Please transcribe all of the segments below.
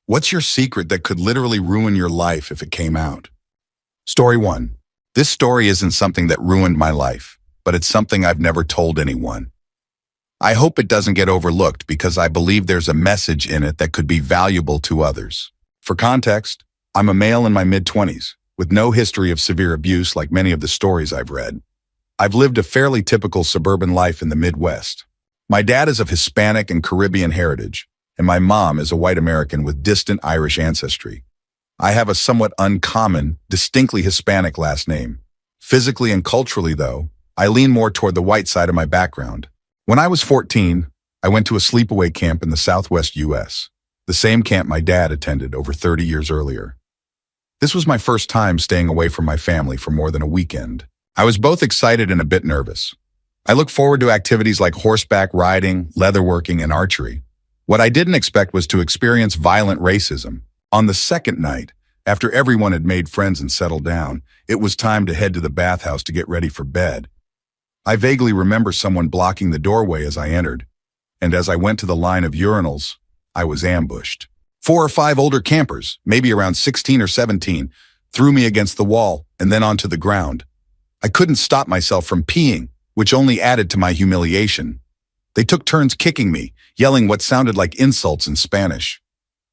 What's your secret that could literally ruin your life if it came out? Story 1. This story isn't something that ruined my life, but it's something I've never told anyone. I hope it doesn't get overlooked because I believe there's a message in it that could be valuable to others. For context, I'm a male in my mid-20s, with no history of severe abuse like many of the stories I've read. I've lived a fairly typical suburban life in the Midwest. My dad is of Hispanic and Caribbean heritage, and my mom is a white American with distant Irish ancestry. I have a somewhat uncommon, distinctly Hispanic last name. Physically and culturally, though, I lean more toward the white side of my background. When I was 14, I went to a sleepaway camp in the Southwest U.S., the same camp my dad attended over 30 years earlier. This was my first time staying away from my family for more than a weekend. I was both excited and a bit nervous. I looked forward to activities like horseback riding, leatherworking, and archery. What I didn't expect was to experience violent racism. On the second night, after everyone had made friends and settled down, it was time to head to the bathhouse to get ready for bed. I vaguely remember someone blocking the doorway as I entered, and as I went to the line of urinals, I was ambushed. 4 or 5 older campers, maybe around 16 or 17, threw me against the wall and then onto the ground. I couldn't stop myself from peeing, which only added to my humiliation. They took turns kicking me, yelling what sounded like insults in Spanish.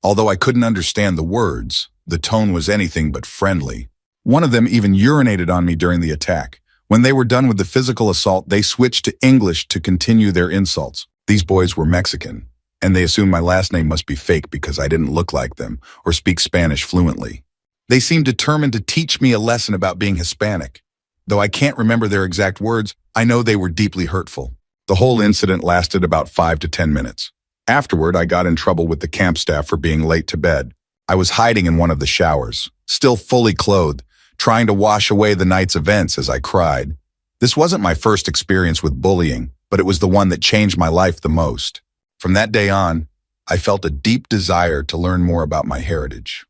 Although I couldn't understand the words, the tone was anything but friendly. One of them even urinated on me during the attack. When they were done with the physical assault, they switched to English to continue their insults. These boys were Mexican, and they assumed my last name must be fake because I didn't look like them or speak Spanish fluently. They seemed determined to teach me a lesson about being Hispanic. Though I can't remember their exact words, I know they were deeply hurtful. The whole incident lasted about 5 to 10 minutes. Afterward, I got in trouble with the camp staff for being late to bed. I was hiding in one of the showers, still fully clothed, trying to wash away the night's events as I cried. This wasn't my first experience with bullying, but it was the one that changed my life the most. From that day on, I felt a deep desire to learn more about my heritage.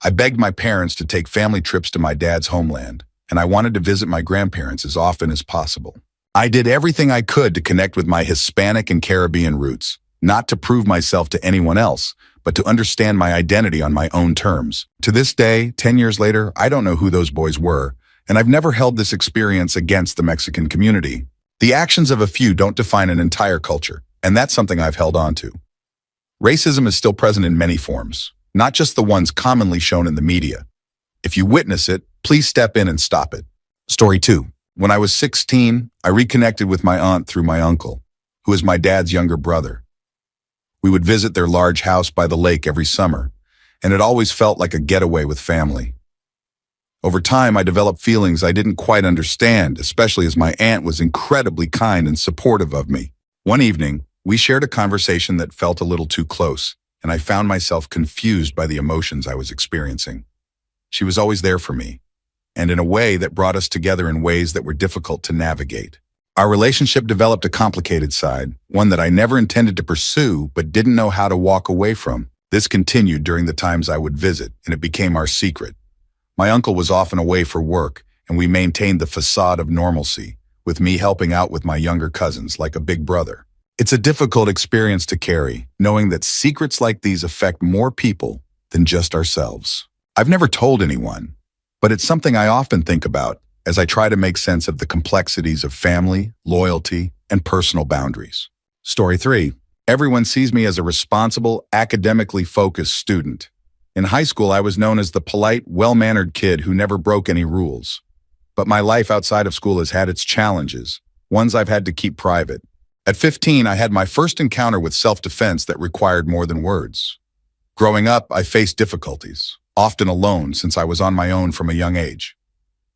I begged my parents to take family trips to my dad's homeland, and I wanted to visit my grandparents as often as possible. I did everything I could to connect with my Hispanic and Caribbean roots, not to prove myself to anyone else, but to understand my identity on my own terms. To this day, 10 years later, I don't know who those boys were, and I've never held this experience against the Mexican community. The actions of a few don't define an entire culture, and that's something I've held on to. Racism is still present in many forms, not just the ones commonly shown in the media. If you witness it, please step in and stop it. Story 2. When I was 16, I reconnected with my aunt through my uncle, who is my dad's younger brother. We would visit their large house by the lake every summer, and it always felt like a getaway with family. Over time, I developed feelings I didn't quite understand, especially as my aunt was incredibly kind and supportive of me. One evening, we shared a conversation that felt a little too close, and I found myself confused by the emotions I was experiencing. She was always there for me, and in a way that brought us together in ways that were difficult to navigate. Our relationship developed a complicated side, one that I never intended to pursue but didn't know how to walk away from. This continued during the times I would visit, and it became our secret. My uncle was often away for work, and we maintained the facade of normalcy, with me helping out with my younger cousins like a big brother. It's a difficult experience to carry, knowing that secrets like these affect more people than just ourselves. I've never told anyone, but it's something I often think about as I try to make sense of the complexities of family, loyalty, and personal boundaries. Story 3. Everyone sees me as a responsible, academically focused student. In high school, I was known as the polite, well-mannered kid who never broke any rules. But my life outside of school has had its challenges, ones I've had to keep private. At 15, I had my first encounter with self-defense that required more than words. Growing up, I faced difficulties, often alone since I was on my own from a young age.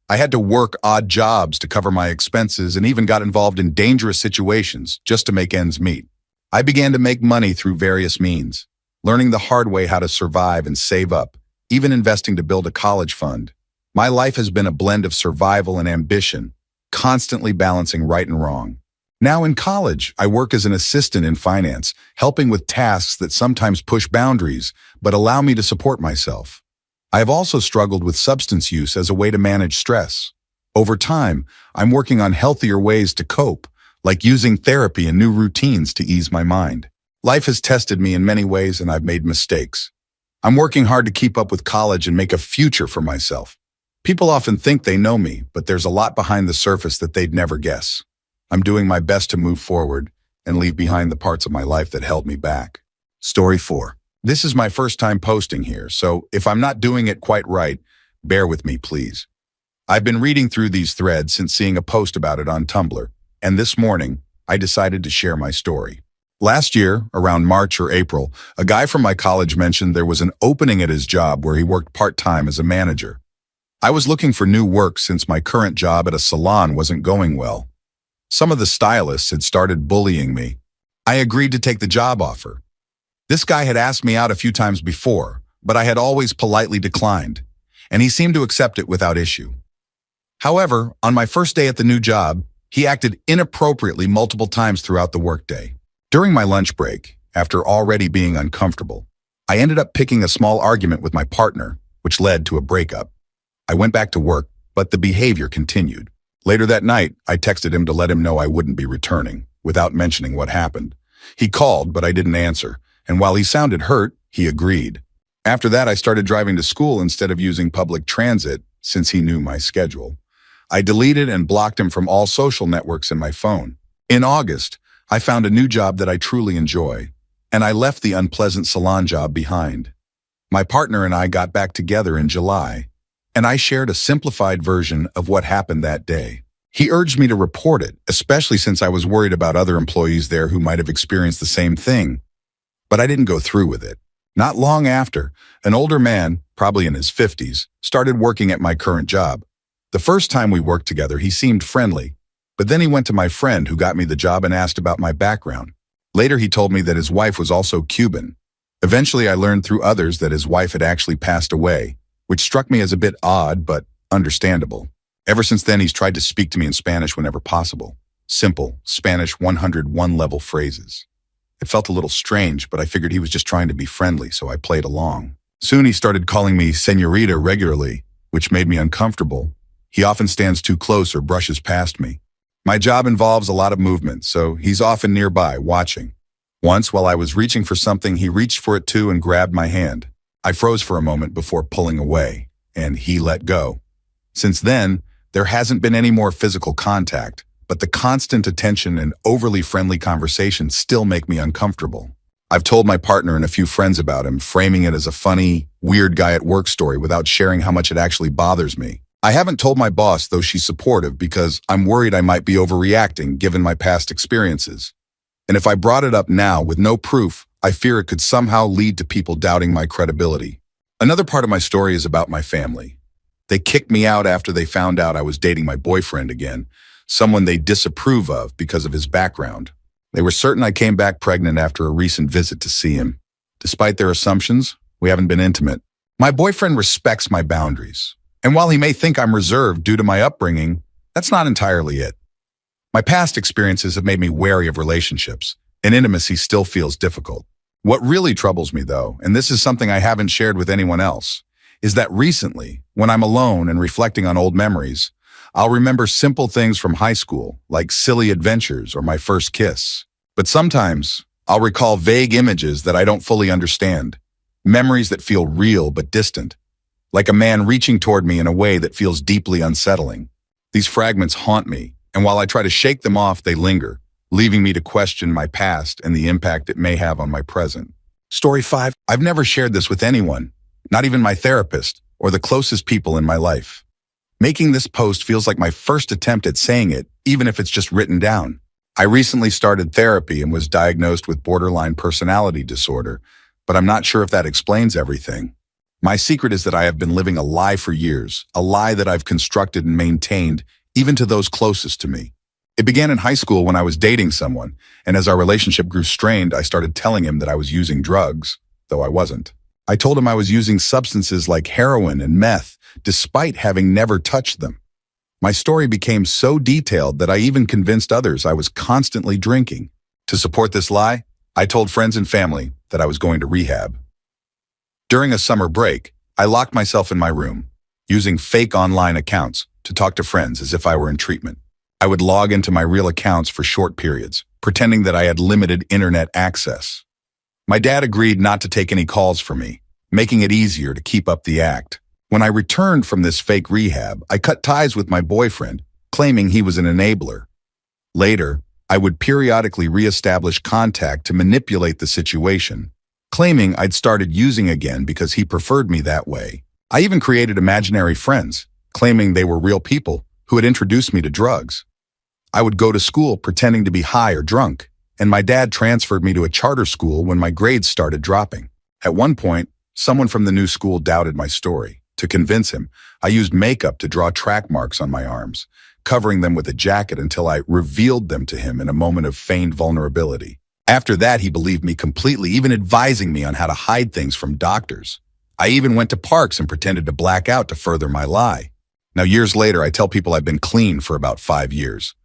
I had to work odd jobs to cover my expenses and even got involved in dangerous situations just to make ends meet. I began to make money through various means, learning the hard way how to survive and save up, even investing to build a college fund. My life has been a blend of survival and ambition, constantly balancing right and wrong. Now in college, I work as an assistant in finance, helping with tasks that sometimes push boundaries, but allow me to support myself. I have also struggled with substance use as a way to manage stress. Over time, I'm working on healthier ways to cope, like using therapy and new routines to ease my mind. Life has tested me in many ways and I've made mistakes. I'm working hard to keep up with college and make a future for myself. People often think they know me, but there's a lot behind the surface that they'd never guess. I'm doing my best to move forward and leave behind the parts of my life that held me back. Story 4. This is my first time posting here, so if I'm not doing it quite right, bear with me, please. I've been reading through these threads since seeing a post about it on Tumblr, and this morning, I decided to share my story. Last year, around March or April, a guy from my college mentioned there was an opening at his job where he worked part-time as a manager. I was looking for new work since my current job at a salon wasn't going well. Some of the stylists had started bullying me. I agreed to take the job offer. This guy had asked me out a few times before, but I had always politely declined, and he seemed to accept it without issue. However, on my first day at the new job, he acted inappropriately multiple times throughout the workday. During my lunch break, after already being uncomfortable, I ended up picking a small argument with my partner, which led to a breakup. I went back to work, but the behavior continued. Later that night, I texted him to let him know I wouldn't be returning, without mentioning what happened. He called, but I didn't answer, and while he sounded hurt, he agreed. After that, I started driving to school instead of using public transit, since he knew my schedule. I deleted and blocked him from all social networks in my phone. In August, I found a new job that I truly enjoy, and I left the unpleasant salon job behind. My partner and I got back together in July, and I shared a simplified version of what happened that day. He urged me to report it, especially since I was worried about other employees there who might have experienced the same thing. But I didn't go through with it. Not long after, an older man, probably in his 50s, started working at my current job. The first time we worked together, he seemed friendly, but then he went to my friend who got me the job and asked about my background. Later, he told me that his wife was also Cuban. Eventually, I learned through others that his wife had actually passed away, which struck me as a bit odd, but understandable. Ever since then, he's tried to speak to me in Spanish whenever possible. Simple, Spanish 101 level phrases. It felt a little strange, but I figured he was just trying to be friendly, so I played along. Soon he started calling me señorita regularly, which made me uncomfortable. He often stands too close or brushes past me. My job involves a lot of movement, so he's often nearby, watching. Once, while I was reaching for something, he reached for it too and grabbed my hand. I froze for a moment before pulling away, and he let go. Since then, there hasn't been any more physical contact, but the constant attention and overly friendly conversations still make me uncomfortable. I've told my partner and a few friends about him, framing it as a funny, weird guy at work story without sharing how much it actually bothers me. I haven't told my boss, though she's supportive, because I'm worried I might be overreacting given my past experiences. And if I brought it up now with no proof, I fear it could somehow lead to people doubting my credibility. Another part of my story is about my family. They kicked me out after they found out I was dating my boyfriend again, someone they disapprove of because of his background. They were certain I came back pregnant after a recent visit to see him. Despite their assumptions, we haven't been intimate. My boyfriend respects my boundaries, and while he may think I'm reserved due to my upbringing, that's not entirely it. My past experiences have made me wary of relationships, and intimacy still feels difficult. What really troubles me, though, and this is something I haven't shared with anyone else, is that recently, when I'm alone and reflecting on old memories, I'll remember simple things from high school, like silly adventures or my first kiss. But sometimes, I'll recall vague images that I don't fully understand, memories that feel real but distant, like a man reaching toward me in a way that feels deeply unsettling. These fragments haunt me, and while I try to shake them off, they linger, leaving me to question my past and the impact it may have on my present. Story 5. I've never shared this with anyone, not even my therapist or the closest people in my life. Making this post feels like my first attempt at saying it, even if it's just written down. I recently started therapy and was diagnosed with borderline personality disorder, but I'm not sure if that explains everything. My secret is that I have been living a lie for years, a lie that I've constructed and maintained, even to those closest to me. It began in high school when I was dating someone, and as our relationship grew strained, I started telling him that I was using drugs, though I wasn't. I told him I was using substances like heroin and meth, despite having never touched them. My story became so detailed that I even convinced others I was constantly drinking. To support this lie, I told friends and family that I was going to rehab. During a summer break, I locked myself in my room, using fake online accounts to talk to friends as if I were in treatment. I would log into my real accounts for short periods, pretending that I had limited internet access. My dad agreed not to take any calls from me, making it easier to keep up the act. When I returned from this fake rehab, I cut ties with my boyfriend, claiming he was an enabler. Later, I would periodically reestablish contact to manipulate the situation, claiming I'd started using again because he preferred me that way. I even created imaginary friends, claiming they were real people who had introduced me to drugs. I would go to school pretending to be high or drunk, and my dad transferred me to a charter school when my grades started dropping. At one point, someone from the new school doubted my story. To convince him, I used makeup to draw track marks on my arms, covering them with a jacket until I revealed them to him in a moment of feigned vulnerability. After that, he believed me completely, even advising me on how to hide things from doctors. I even went to parks and pretended to black out to further my lie. Now, years later, I tell people I've been clean for about 5 years.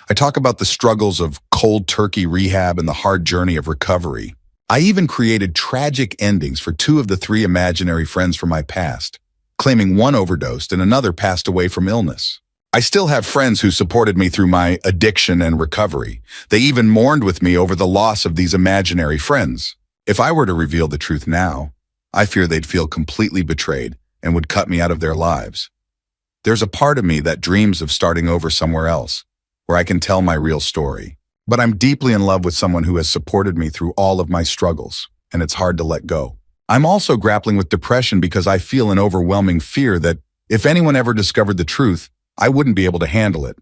I talk about the struggles of cold turkey rehab and the hard journey of recovery. I even created tragic endings for 2 of the 3 imaginary friends from my past, claiming one overdosed and another passed away from illness. I still have friends who supported me through my addiction and recovery. They even mourned with me over the loss of these imaginary friends. If I were to reveal the truth now, I fear they'd feel completely betrayed and would cut me out of their lives. There's a part of me that dreams of starting over somewhere else, where I can tell my real story. But I'm deeply in love with someone who has supported me through all of my struggles, and it's hard to let go. I'm also grappling with depression because I feel an overwhelming fear that if anyone ever discovered the truth, I wouldn't be able to handle it.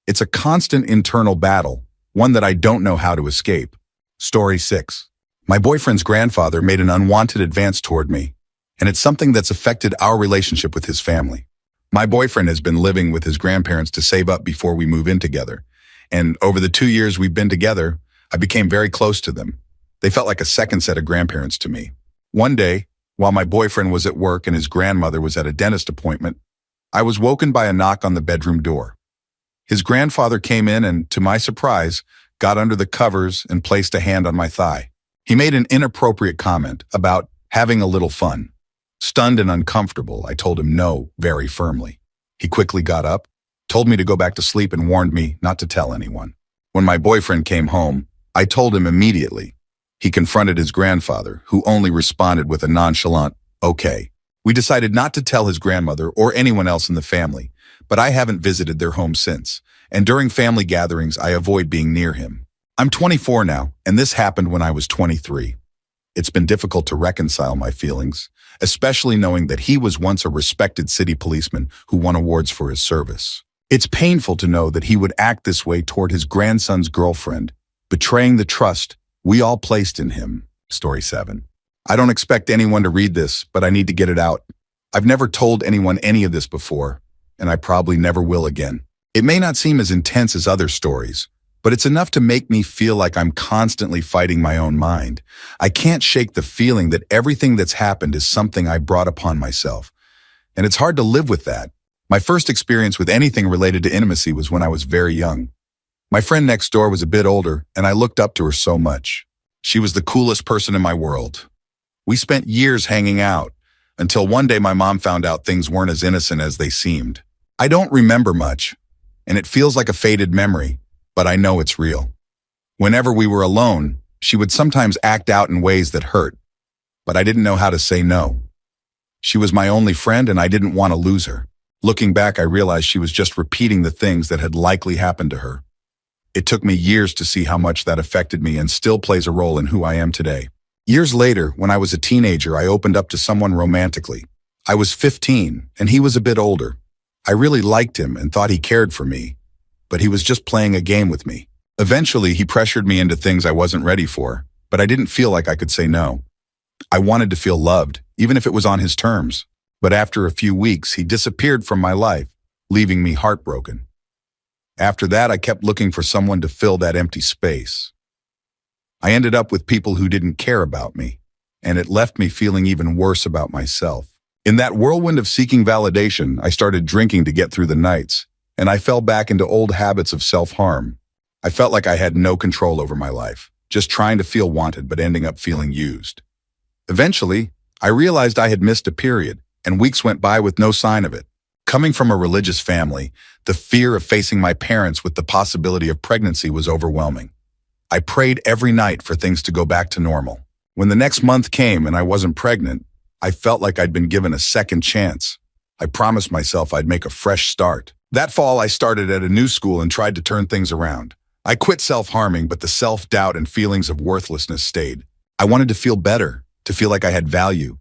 It's a constant internal battle, one that I don't know how to escape. Story 6. My boyfriend's grandfather made an unwanted advance toward me, and it's something that's affected our relationship with his family. My boyfriend has been living with his grandparents to save up before we move in together, and over the 2 years we've been together, I became very close to them. They felt like a second set of grandparents to me. One day, while my boyfriend was at work and his grandmother was at a dentist appointment, I was woken by a knock on the bedroom door. His grandfather came in and, to my surprise, got under the covers and placed a hand on my thigh. He made an inappropriate comment about having a little fun. Stunned and uncomfortable, I told him no very firmly. He quickly got up, told me to go back to sleep, and warned me not to tell anyone. When my boyfriend came home, I told him immediately. He confronted his grandfather, who only responded with a nonchalant, "Okay." We decided not to tell his grandmother or anyone else in the family, but I haven't visited their home since, and during family gatherings I avoid being near him. I'm 24 now, and this happened when I was 23. It's been difficult to reconcile my feelings, especially knowing that he was once a respected city policeman who won awards for his service. It's painful to know that he would act this way toward his grandson's girlfriend, betraying the trust we all placed in him. Story 7. I don't expect anyone to read this, but I need to get it out. I've never told anyone any of this before, and I probably never will again. It may not seem as intense as other stories, but it's enough to make me feel like I'm constantly fighting my own mind. I can't shake the feeling that everything that's happened is something I brought upon myself, and it's hard to live with that. My first experience with anything related to intimacy was when I was very young. My friend next door was a bit older, and I looked up to her so much. She was the coolest person in my world. We spent years hanging out, until one day my mom found out things weren't as innocent as they seemed. I don't remember much, and it feels like a faded memory, but I know it's real. Whenever we were alone, she would sometimes act out in ways that hurt, but I didn't know how to say no. She was my only friend, and I didn't want to lose her. Looking back, I realized she was just repeating the things that had likely happened to her. It took me years to see how much that affected me and still plays a role in who I am today. Years later, when I was a teenager, I opened up to someone romantically. I was 15, and he was a bit older. I really liked him and thought he cared for me, but he was just playing a game with me. Eventually, he pressured me into things I wasn't ready for, but I didn't feel like I could say no. I wanted to feel loved, even if it was on his terms. But after a few weeks, he disappeared from my life, leaving me heartbroken. After that, I kept looking for someone to fill that empty space. I ended up with people who didn't care about me, and it left me feeling even worse about myself. In that whirlwind of seeking validation, I started drinking to get through the nights, and I fell back into old habits of self-harm. I felt like I had no control over my life, just trying to feel wanted but ending up feeling used. Eventually, I realized I had missed a period, and weeks went by with no sign of it. Coming from a religious family, the fear of facing my parents with the possibility of pregnancy was overwhelming. I prayed every night for things to go back to normal. When the next month came and I wasn't pregnant, I felt like I'd been given a second chance. I promised myself I'd make a fresh start. That fall, I started at a new school and tried to turn things around. I quit self-harming, but the self-doubt and feelings of worthlessness stayed. I wanted to feel better, to feel like I had value.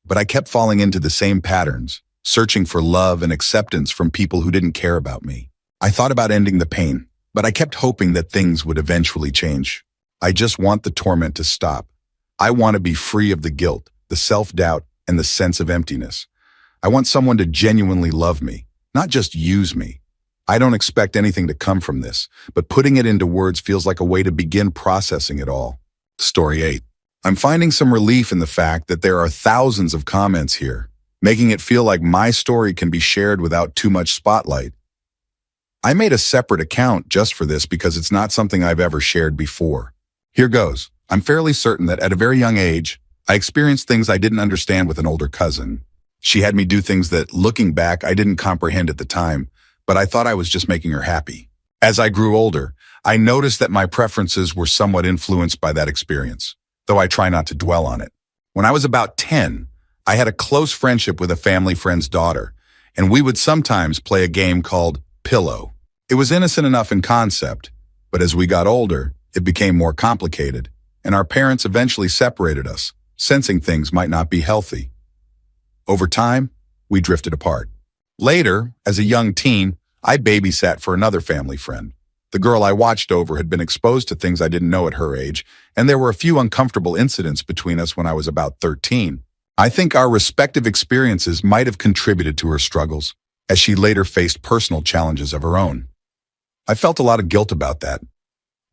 But I kept falling into the same patterns, searching for love and acceptance from people who didn't care about me. I thought about ending the pain, but I kept hoping that things would eventually change. I just want the torment to stop. I want to be free of the guilt, the self-doubt, and the sense of emptiness. I want someone to genuinely love me, not just use me. I don't expect anything to come from this, but putting it into words feels like a way to begin processing it all. Story 8. I'm finding some relief in the fact that there are thousands of comments here, making it feel like my story can be shared without too much spotlight. I made a separate account just for this because it's not something I've ever shared before. Here goes. I'm fairly certain that at a very young age, I experienced things I didn't understand with an older cousin. She had me do things that, looking back, I didn't comprehend at the time, but I thought I was just making her happy. As I grew older, I noticed that my preferences were somewhat influenced by that experience, though I try not to dwell on it. When I was about 10, I had a close friendship with a family friend's daughter, and we would sometimes play a game called Pillow. It was innocent enough in concept, but as we got older, it became more complicated, and our parents eventually separated us, sensing things might not be healthy. Over time, we drifted apart. Later, as a young teen, I babysat for another family friend. The girl I watched over had been exposed to things I didn't know at her age, and there were a few uncomfortable incidents between us when I was about 13. I think our respective experiences might have contributed to her struggles, as she later faced personal challenges of her own. I felt a lot of guilt about that,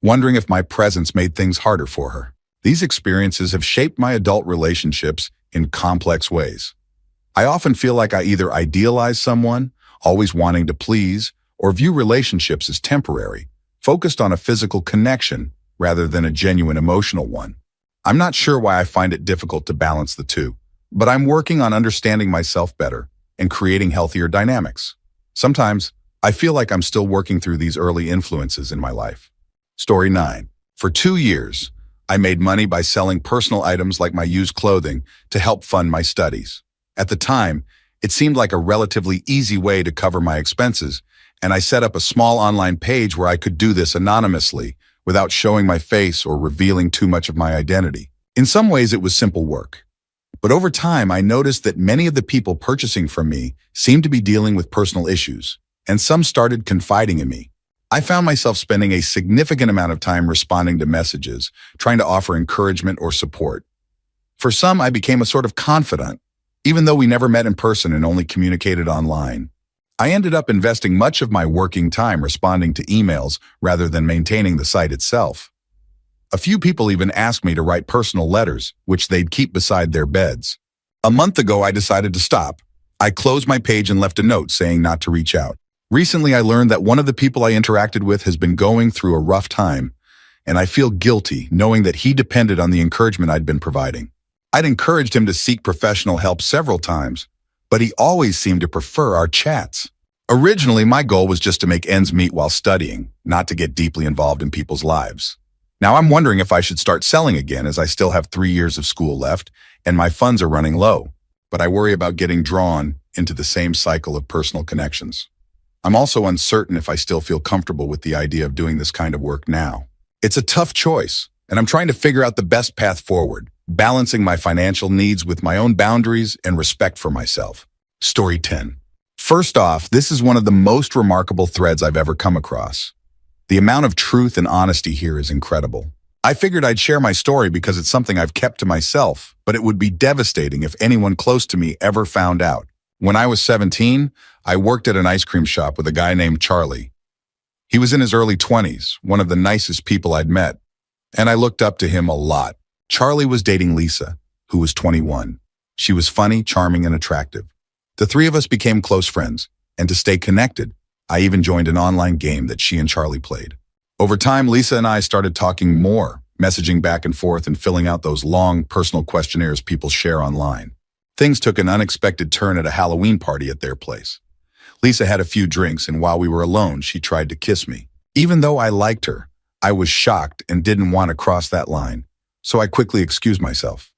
wondering if my presence made things harder for her. These experiences have shaped my adult relationships in complex ways. I often feel like I either idealize someone, always wanting to please, or view relationships as temporary, focused on a physical connection rather than a genuine emotional one. I'm not sure why I find it difficult to balance the two, but I'm working on understanding myself better and creating healthier dynamics. Sometimes, I feel like I'm still working through these early influences in my life. Story 9. For 2 years, I made money by selling personal items like my used clothing to help fund my studies. At the time, it seemed like a relatively easy way to cover my expenses, and I set up a small online page where I could do this anonymously without showing my face or revealing too much of my identity. In some ways, it was simple work. But over time, I noticed that many of the people purchasing from me seemed to be dealing with personal issues, and some started confiding in me. I found myself spending a significant amount of time responding to messages, trying to offer encouragement or support. For some, I became a sort of confidant, even though we never met in person and only communicated online. I ended up investing much of my working time responding to emails rather than maintaining the site itself. A few people even asked me to write personal letters, which they'd keep beside their beds. A month ago, I decided to stop. I closed my page and left a note saying not to reach out. Recently, I learned that one of the people I interacted with has been going through a rough time, and I feel guilty knowing that he depended on the encouragement I'd been providing. I'd encouraged him to seek professional help several times, but he always seemed to prefer our chats. Originally, my goal was just to make ends meet while studying, not to get deeply involved in people's lives. Now I'm wondering if I should start selling again, as I still have 3 years of school left and my funds are running low, but I worry about getting drawn into the same cycle of personal connections. I'm also uncertain if I still feel comfortable with the idea of doing this kind of work now. It's a tough choice, and I'm trying to figure out the best path forward, balancing my financial needs with my own boundaries and respect for myself. Story 10. First off, this is one of the most remarkable threads I've ever come across. The amount of truth and honesty here is incredible. I figured I'd share my story because it's something I've kept to myself, but it would be devastating if anyone close to me ever found out. When I was 17, I worked at an ice cream shop with a guy named Charlie. He was in his early 20s, one of the nicest people I'd met, and I looked up to him a lot. Charlie was dating Lisa, who was 21. She was funny, charming, and attractive. The three of us became close friends, and to stay connected, I even joined an online game that she and Charlie played. Over time, Lisa and I started talking more, messaging back and forth and filling out those long, personal questionnaires people share online. Things took an unexpected turn at a Halloween party at their place. Lisa had a few drinks, and while we were alone, she tried to kiss me. Even though I liked her, I was shocked and didn't want to cross that line, so I quickly excused myself.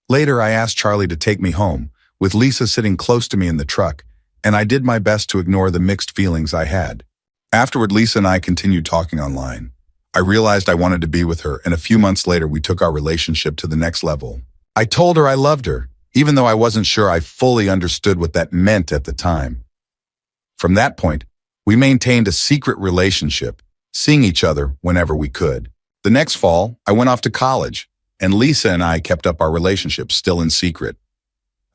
Later, I asked Charlie to take me home, with Lisa sitting close to me in the truck, and I did my best to ignore the mixed feelings I had. Afterward, Lisa and I continued talking online. I realized I wanted to be with her, and a few months later, we took our relationship to the next level. I told her I loved her, even though I wasn't sure I fully understood what that meant at the time. From that point, we maintained a secret relationship, seeing each other whenever we could. The next fall, I went off to college, and Lisa and I kept up our relationship still in secret.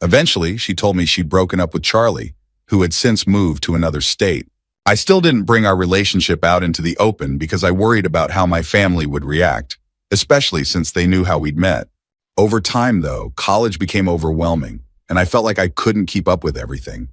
Eventually, she told me she'd broken up with Charlie, who had since moved to another state. I still didn't bring our relationship out into the open because I worried about how my family would react, especially since they knew how we'd met. Over time, though, college became overwhelming, and I felt like I couldn't keep up with everything.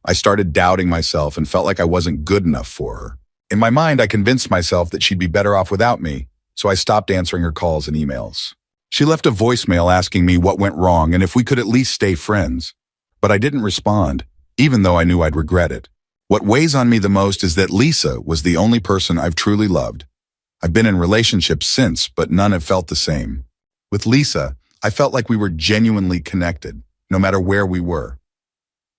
I started doubting myself and felt like I wasn't good enough for her. In my mind, I convinced myself that she'd be better off without me, so I stopped answering her calls and emails. She left a voicemail asking me what went wrong and if we could at least stay friends. But I didn't respond, even though I knew I'd regret it. What weighs on me the most is that Lisa was the only person I've truly loved. I've been in relationships since, but none have felt the same. With Lisa, I felt like we were genuinely connected, no matter where we were.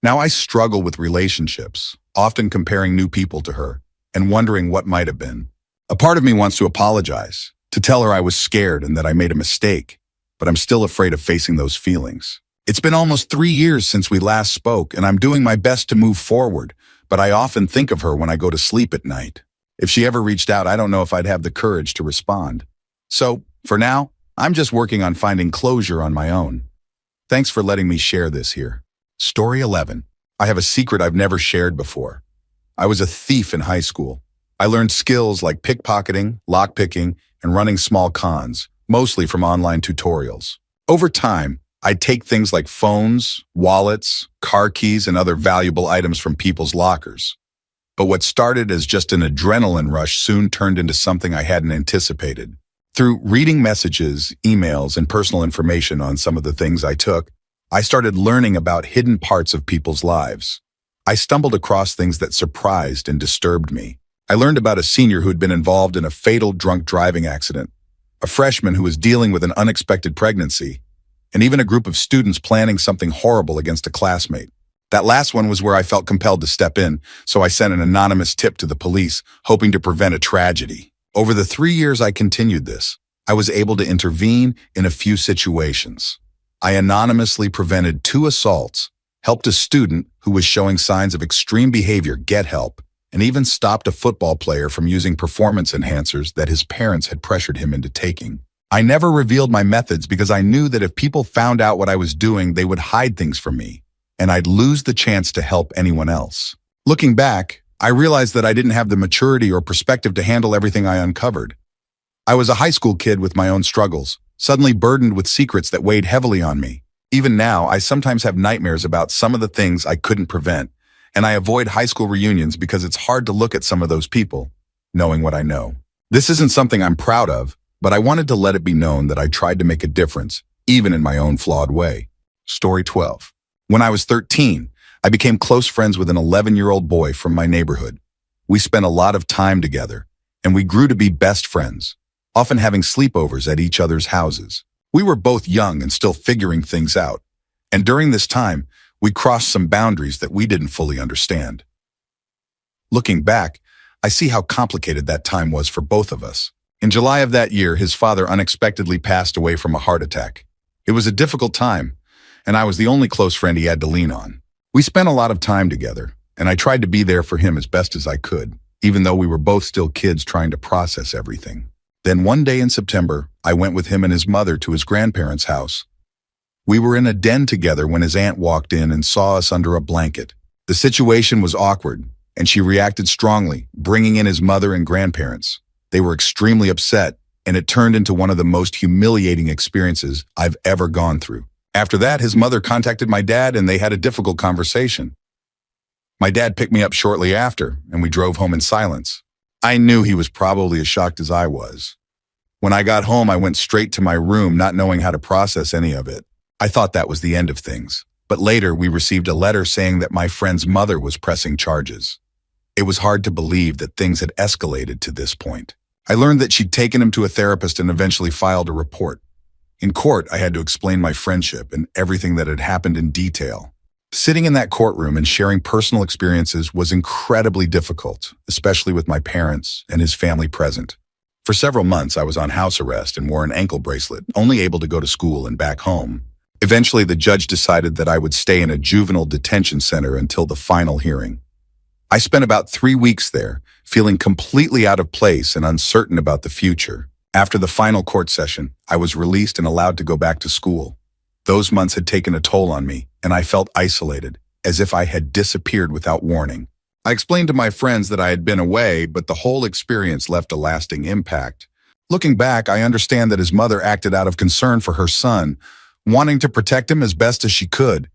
Now I struggle with relationships, often comparing new people to her, and wondering what might have been. A part of me wants to apologize, to tell her I was scared and that I made a mistake, but I'm still afraid of facing those feelings. It's been almost 3 years since we last spoke, and I'm doing my best to move forward, but I often think of her when I go to sleep at night. If she ever reached out, I don't know if I'd have the courage to respond. So, for now, I'm just working on finding closure on my own. Thanks for letting me share this here. Story 11. I have a secret I've never shared before. I was a thief in high school. I learned skills like pickpocketing, lockpicking, and running small cons, mostly from online tutorials. Over time, I'd take things like phones, wallets, car keys, and other valuable items from people's lockers. But what started as just an adrenaline rush soon turned into something I hadn't anticipated. Through reading messages, emails, and personal information on some of the things I took, I started learning about hidden parts of people's lives. I stumbled across things that surprised and disturbed me. I learned about a senior who had been involved in a fatal drunk driving accident, a freshman who was dealing with an unexpected pregnancy, and even a group of students planning something horrible against a classmate. That last one was where I felt compelled to step in, so I sent an anonymous tip to the police, hoping to prevent a tragedy. Over the 3 years I continued this, I was able to intervene in a few situations. I anonymously prevented 2 assaults, helped a student who was showing signs of extreme behavior get help, and even stopped a football player from using performance enhancers that his parents had pressured him into taking. I never revealed my methods because I knew that if people found out what I was doing, they would hide things from me, and I'd lose the chance to help anyone else. Looking back, I realized that I didn't have the maturity or perspective to handle everything I uncovered. I was a high school kid with my own struggles, suddenly burdened with secrets that weighed heavily on me. Even now, I sometimes have nightmares about some of the things I couldn't prevent, and I avoid high school reunions because it's hard to look at some of those people, knowing what I know. This isn't something I'm proud of, but I wanted to let it be known that I tried to make a difference, even in my own flawed way. Story 12. When I was 13, I became close friends with an 11-year-old boy from my neighborhood. We spent a lot of time together, and we grew to be best friends, often having sleepovers at each other's houses. We were both young and still figuring things out, and during this time, we crossed some boundaries that we didn't fully understand. Looking back, I see how complicated that time was for both of us. In July of that year, his father unexpectedly passed away from a heart attack. It was a difficult time, and I was the only close friend he had to lean on. We spent a lot of time together, and I tried to be there for him as best as I could, even though we were both still kids trying to process everything. Then one day in September, I went with him and his mother to his grandparents' house. We were in a den together when his aunt walked in and saw us under a blanket. The situation was awkward, and she reacted strongly, bringing in his mother and grandparents. They were extremely upset, and it turned into one of the most humiliating experiences I've ever gone through. After that, his mother contacted my dad, and they had a difficult conversation. My dad picked me up shortly after, and we drove home in silence. I knew he was probably as shocked as I was. When I got home, I went straight to my room, not knowing how to process any of it. I thought that was the end of things, but later we received a letter saying that my friend's mother was pressing charges. It was hard to believe that things had escalated to this point. I learned that she'd taken him to a therapist and eventually filed a report. In court, I had to explain my friendship and everything that had happened in detail. Sitting in that courtroom and sharing personal experiences was incredibly difficult, especially with my parents and his family present. For several months, I was on house arrest and wore an ankle bracelet, only able to go to school and back home. Eventually, the judge decided that I would stay in a juvenile detention center until the final hearing. I spent about 3 weeks there, feeling completely out of place and uncertain about the future. After the final court session, I was released and allowed to go back to school. Those months had taken a toll on me, and I felt isolated, as if I had disappeared without warning. I explained to my friends that I had been away, but the whole experience left a lasting impact. Looking back, I understand that his mother acted out of concern for her son, wanting to protect him as best as she could.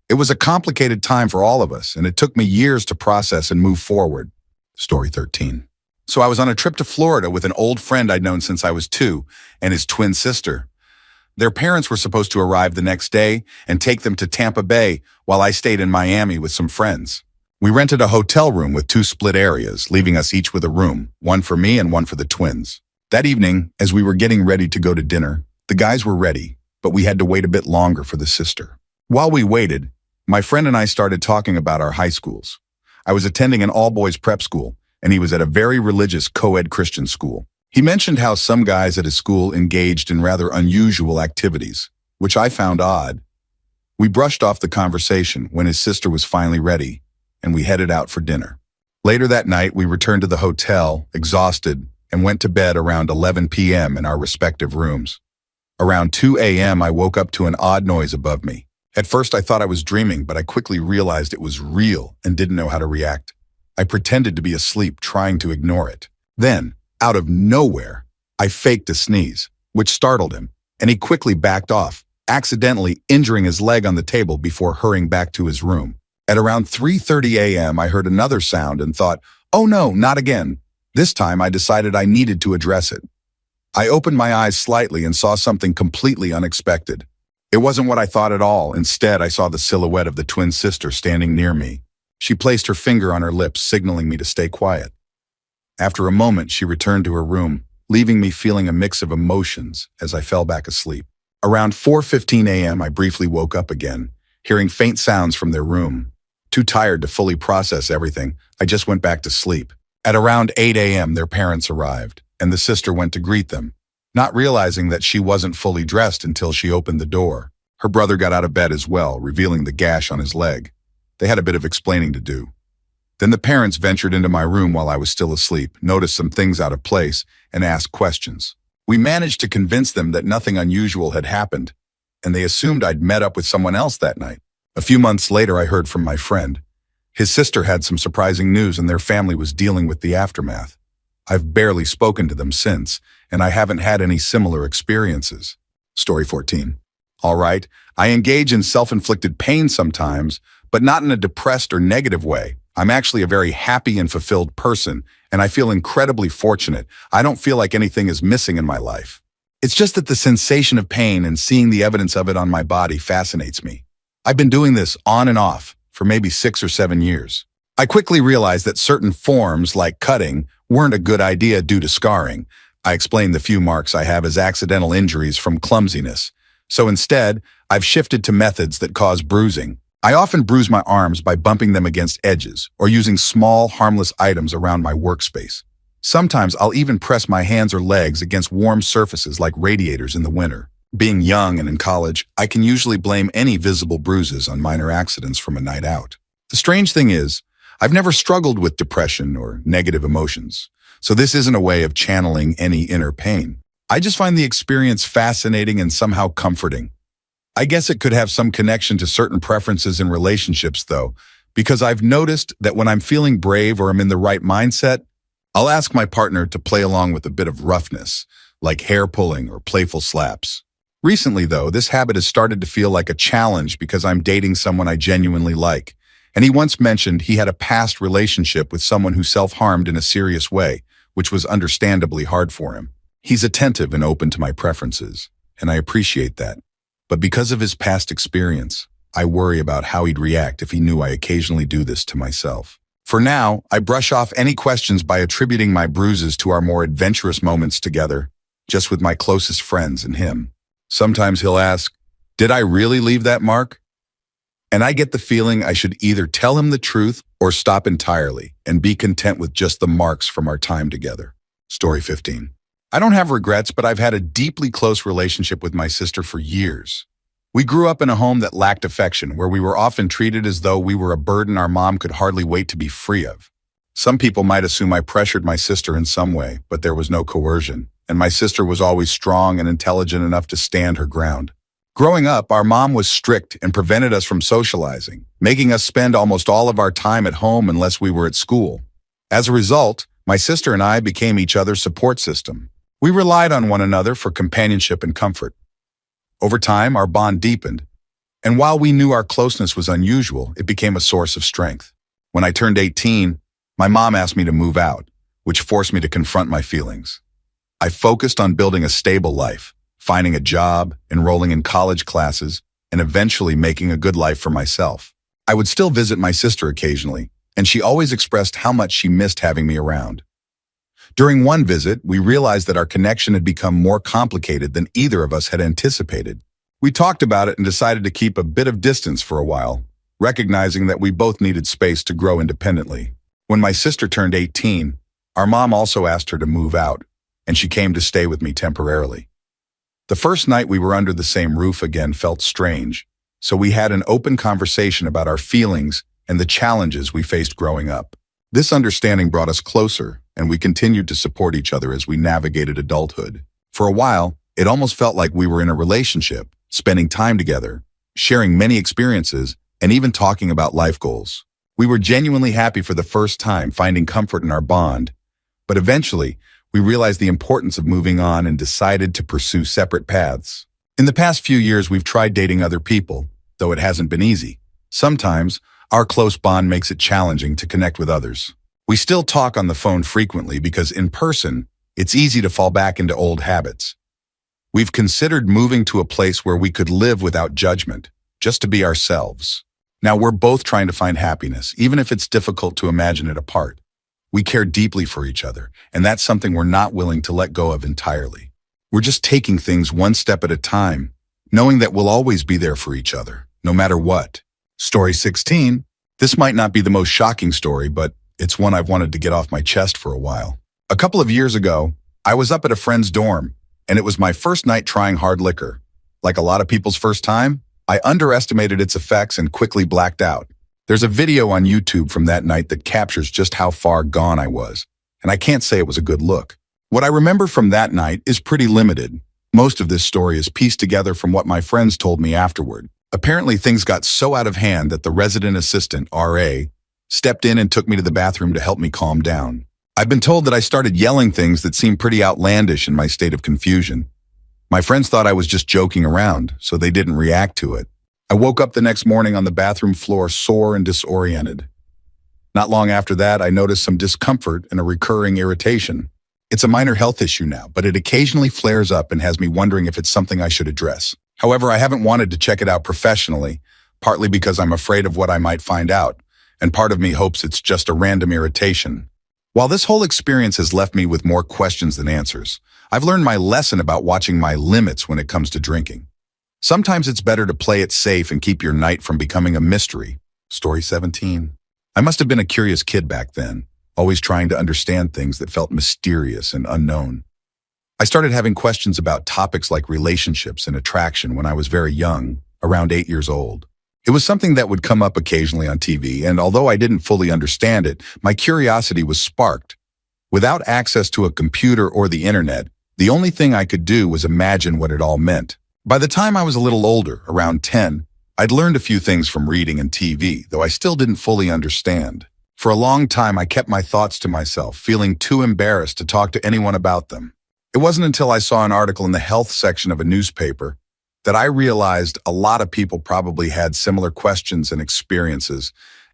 It was a complicated time for all of us, and it took me years to process and move forward. Story 13. So I was on a trip to Florida with an old friend I'd known since I was 2 and his twin sister. Their parents were supposed to arrive the next day and take them to Tampa Bay while I stayed in Miami with some friends. We rented a hotel room with 2 split areas, leaving us each with a room, one for me and one for the twins. That evening, as we were getting ready to go to dinner, the guys were ready, but we had to wait a bit longer for the sister. While we waited, my friend and I started talking about our high schools. I was attending an all-boys prep school, and he was at a very religious co-ed Christian school. He mentioned how some guys at his school engaged in rather unusual activities, which I found odd. We brushed off the conversation when his sister was finally ready, and we headed out for dinner. Later that night, we returned to the hotel, exhausted, and went to bed around 11 p.m. in our respective rooms. Around 2 a.m., I woke up to an odd noise above me. At first, I thought I was dreaming, but I quickly realized it was real and didn't know how to react. I pretended to be asleep, trying to ignore it. Then, out of nowhere, I faked a sneeze, which startled him, and he quickly backed off, accidentally injuring his leg on the table before hurrying back to his room. At around 3:30 a.m., I heard another sound and thought, "Oh no, not again." This time, I decided I needed to address it. I opened my eyes slightly and saw something completely unexpected. It wasn't what I thought at all. Instead, I saw the silhouette of the twin sister standing near me. She placed her finger on her lips, signaling me to stay quiet. After a moment, she returned to her room, leaving me feeling a mix of emotions as I fell back asleep. Around 4:15 a.m., I briefly woke up again, hearing faint sounds from their room. Too tired to fully process everything, I just went back to sleep. At around 8 a.m., their parents arrived, and the sister went to greet them, not realizing that she wasn't fully dressed until she opened the door. Her brother got out of bed as well, revealing the gash on his leg. They had a bit of explaining to do. Then the parents ventured into my room while I was still asleep, noticed some things out of place, and asked questions. We managed to convince them that nothing unusual had happened, and they assumed I'd met up with someone else that night. A few months later, I heard from my friend. His sister had some surprising news and their family was dealing with the aftermath. I've barely spoken to them since, and I haven't had any similar experiences. Story 14. All right, I engage in self-inflicted pain sometimes, but not in a depressed or negative way. I'm actually a very happy and fulfilled person, and I feel incredibly fortunate. I don't feel like anything is missing in my life. It's just that the sensation of pain and seeing the evidence of it on my body fascinates me. I've been doing this on and off for maybe 6 or 7 years. I quickly realized that certain forms, like cutting, weren't a good idea due to scarring. I explained the few marks I have as accidental injuries from clumsiness. So instead, I've shifted to methods that cause bruising. I often bruise my arms by bumping them against edges or using small, harmless items around my workspace. Sometimes I'll even press my hands or legs against warm surfaces like radiators in the winter. Being young and in college, I can usually blame any visible bruises on minor accidents from a night out. The strange thing is, I've never struggled with depression or negative emotions, so this isn't a way of channeling any inner pain. I just find the experience fascinating and somehow comforting. I guess it could have some connection to certain preferences in relationships, though, because I've noticed that when I'm feeling brave or I'm in the right mindset, I'll ask my partner to play along with a bit of roughness, like hair pulling or playful slaps. Recently, though, this habit has started to feel like a challenge because I'm dating someone I genuinely like. And he once mentioned he had a past relationship with someone who self-harmed in a serious way, which was understandably hard for him. He's attentive and open to my preferences, and I appreciate that. But because of his past experience, I worry about how he'd react if he knew I occasionally do this to myself. For now, I brush off any questions by attributing my bruises to our more adventurous moments together, just with my closest friends and him. Sometimes he'll ask, "Did I really leave that mark?" And I get the feeling I should either tell him the truth or stop entirely and be content with just the marks from our time together. Story 15. I don't have regrets, but I've had a deeply close relationship with my sister for years. We grew up in a home that lacked affection, where we were often treated as though we were a burden our mom could hardly wait to be free of. Some people might assume I pressured my sister in some way, but there was no coercion, and my sister was always strong and intelligent enough to stand her ground. Growing up, our mom was strict and prevented us from socializing, making us spend almost all of our time at home unless we were at school. As a result, my sister and I became each other's support system. We relied on one another for companionship and comfort. Over time, our bond deepened, and while we knew our closeness was unusual, it became a source of strength. When I turned 18, my mom asked me to move out, which forced me to confront my feelings. I focused on building a stable life, finding a job, enrolling in college classes, and eventually making a good life for myself. I would still visit my sister occasionally, and she always expressed how much she missed having me around. During one visit, we realized that our connection had become more complicated than either of us had anticipated. We talked about it and decided to keep a bit of distance for a while, recognizing that we both needed space to grow independently. When my sister turned 18, our mom also asked her to move out, and she came to stay with me temporarily. The first night we were under the same roof again felt strange, so we had an open conversation about our feelings and the challenges we faced growing up. This understanding brought us closer, and we continued to support each other as we navigated adulthood. For a while, it almost felt like we were in a relationship, spending time together, sharing many experiences, and even talking about life goals. We were genuinely happy for the first time, finding comfort in our bond, but eventually, we realized the importance of moving on and decided to pursue separate paths. In the past few years, we've tried dating other people, though it hasn't been easy. Sometimes, our close bond makes it challenging to connect with others. We still talk on the phone frequently because in person, it's easy to fall back into old habits. We've considered moving to a place where we could live without judgment, just to be ourselves. Now we're both trying to find happiness, even if it's difficult to imagine it apart. We care deeply for each other, and that's something we're not willing to let go of entirely. We're just taking things one step at a time, knowing that we'll always be there for each other, no matter what. Story 16. This might not be the most shocking story, but it's one I've wanted to get off my chest for a while. A couple of years ago, I was up at a friend's dorm, and it was my first night trying hard liquor. Like a lot of people's first time, I underestimated its effects and quickly blacked out. There's a video on YouTube from that night that captures just how far gone I was, and I can't say it was a good look. What I remember from that night is pretty limited. Most of this story is pieced together from what my friends told me afterward. Apparently, things got so out of hand that the resident assistant, RA, stepped in and took me to the bathroom to help me calm down. I've been told that I started yelling things that seemed pretty outlandish in my state of confusion. My friends thought I was just joking around, so they didn't react to it. I woke up the next morning on the bathroom floor sore and disoriented. Not long after that, I noticed some discomfort and a recurring irritation. It's a minor health issue now, but it occasionally flares up and has me wondering if it's something I should address. However, I haven't wanted to check it out professionally, partly because I'm afraid of what I might find out, and part of me hopes it's just a random irritation. While this whole experience has left me with more questions than answers, I've learned my lesson about watching my limits when it comes to drinking. Sometimes it's better to play it safe and keep your night from becoming a mystery. Story 17. I must have been a curious kid back then, always trying to understand things that felt mysterious and unknown. I started having questions about topics like relationships and attraction when I was very young, around 8 years old. It was something that would come up occasionally on TV, and although I didn't fully understand it, my curiosity was sparked. Without access to a computer or the internet, the only thing I could do was imagine what it all meant. By the time I was a little older, around 10, I'd learned a few things from reading and TV, though I still didn't fully understand. For a long time, I kept my thoughts to myself, feeling too embarrassed to talk to anyone about them. It wasn't until I saw an article in the health section of a newspaper that I realized a lot of people probably had similar questions and experiences,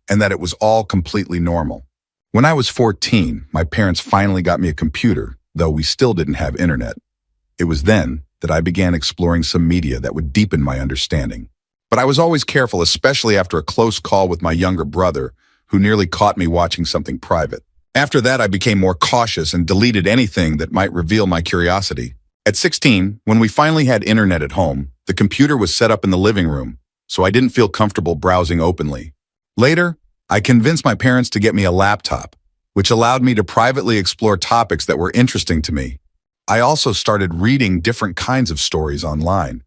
and that it was all completely normal. When I was 14, my parents finally got me a computer, though we still didn't have internet. It was then that I began exploring some media that would deepen my understanding. But I was always careful, especially after a close call with my younger brother, who nearly caught me watching something private. After that, I became more cautious and deleted anything that might reveal my curiosity. At 16, when we finally had internet at home, the computer was set up in the living room, so I didn't feel comfortable browsing openly. Later, I convinced my parents to get me a laptop, which allowed me to privately explore topics that were interesting to me. I also started reading different kinds of stories online,